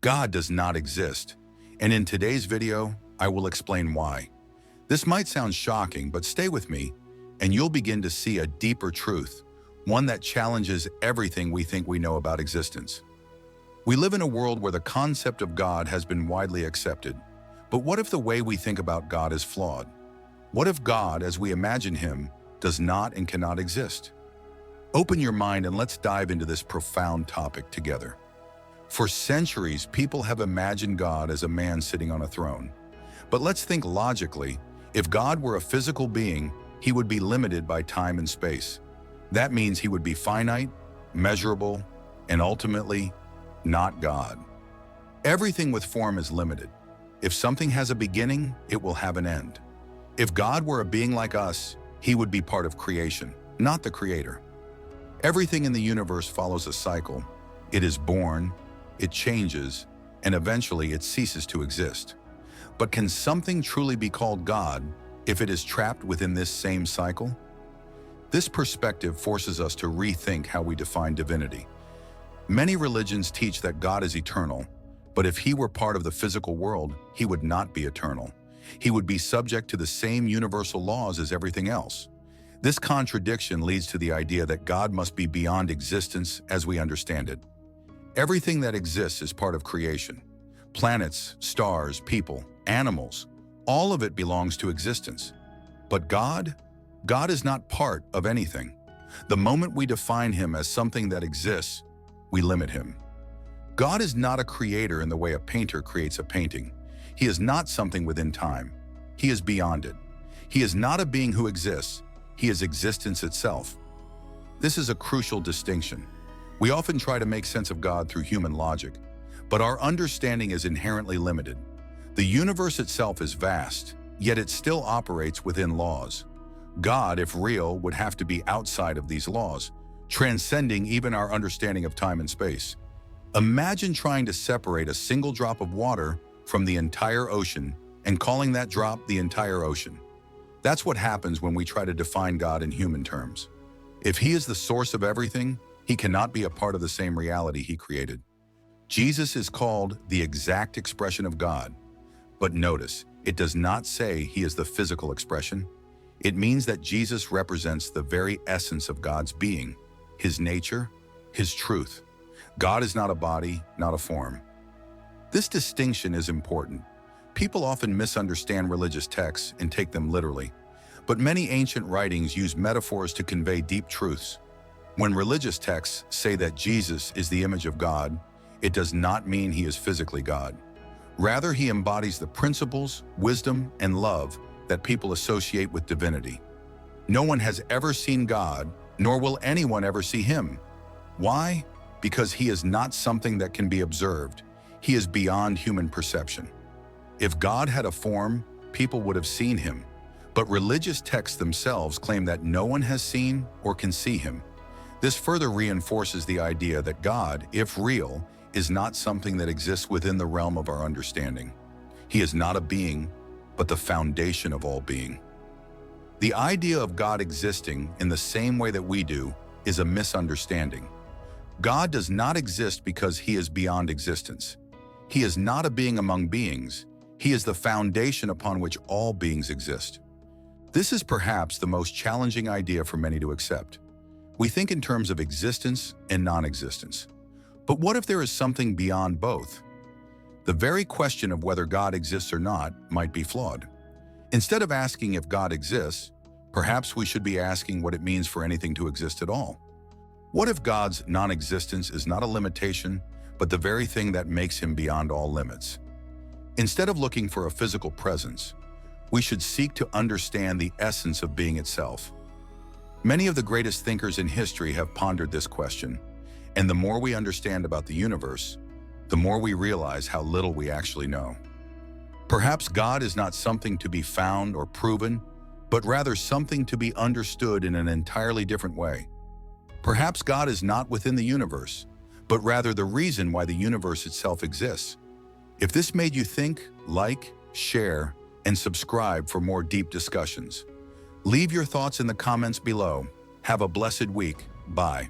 God does not exist, and in today's video, I will explain why. This might sound shocking, but stay with me, and you'll begin to see a deeper truth, one that challenges everything we think we know about existence. We live in a world where the concept of God has been widely accepted, but what if the way we think about God is flawed? What if God, as we imagine him, does not and cannot exist? Open your mind and let's dive into this profound topic together. For centuries, people have imagined God as a man sitting on a throne. But let's think logically. If God were a physical being, he would be limited by time and space. That means he would be finite, measurable, and ultimately, not God. Everything with form is limited. If something has a beginning, it will have an end. If God were a being like us, he would be part of creation, not the creator. Everything in the universe follows a cycle. It is born, it changes, and eventually it ceases to exist. But can something truly be called God if it is trapped within this same cycle? This perspective forces us to rethink how we define divinity. Many religions teach that God is eternal, but if he were part of the physical world, he would not be eternal. He would be subject to the same universal laws as everything else. This contradiction leads to the idea that God must be beyond existence as we understand it. Everything that exists is part of creation. Planets, stars, people, animals, all of it belongs to existence. But God is not part of anything. The moment we define him as something that exists, we limit him. God is not a creator in the way a painter creates a painting. He is not something within time. He is beyond it. He is not a being who exists. He is existence itself. This is a crucial distinction. We often try to make sense of God through human logic, but our understanding is inherently limited. The universe itself is vast, yet it still operates within laws. God, if real, would have to be outside of these laws, transcending even our understanding of time and space. Imagine trying to separate a single drop of water from the entire ocean and calling that drop the entire ocean. That's what happens when we try to define God in human terms. If he is the source of everything, he cannot be a part of the same reality he created. Jesus is called the exact expression of God. But notice, it does not say he is the physical expression. It means that Jesus represents the very essence of God's being, his nature, his truth. God is not a body, not a form. This distinction is important. People often misunderstand religious texts and take them literally, but many ancient writings use metaphors to convey deep truths. When religious texts say that Jesus is the image of God, it does not mean he is physically God. Rather, he embodies the principles, wisdom, and love that people associate with divinity. No one has ever seen God, nor will anyone ever see him. Why? Because he is not something that can be observed. He is beyond human perception. If God had a form, people would have seen him. But religious texts themselves claim that no one has seen or can see him. This further reinforces the idea that God, if real, is not something that exists within the realm of our understanding. He is not a being, but the foundation of all being. The idea of God existing in the same way that we do is a misunderstanding. God does not exist because he is beyond existence. He is not a being among beings. He is the foundation upon which all beings exist. This is perhaps the most challenging idea for many to accept. We think in terms of existence and non-existence. But what if there is something beyond both? The very question of whether God exists or not might be flawed. Instead of asking if God exists, perhaps we should be asking what it means for anything to exist at all. What if God's non-existence is not a limitation, but the very thing that makes him beyond all limits? Instead of looking for a physical presence, we should seek to understand the essence of being itself. Many of the greatest thinkers in history have pondered this question, and the more we understand about the universe, the more we realize how little we actually know. Perhaps God is not something to be found or proven, but rather something to be understood in an entirely different way. Perhaps God is not within the universe, but rather the reason why the universe itself exists. If this made you think, like, share, and subscribe for more deep discussions. Leave your thoughts in the comments below. Have a blessed week. Bye.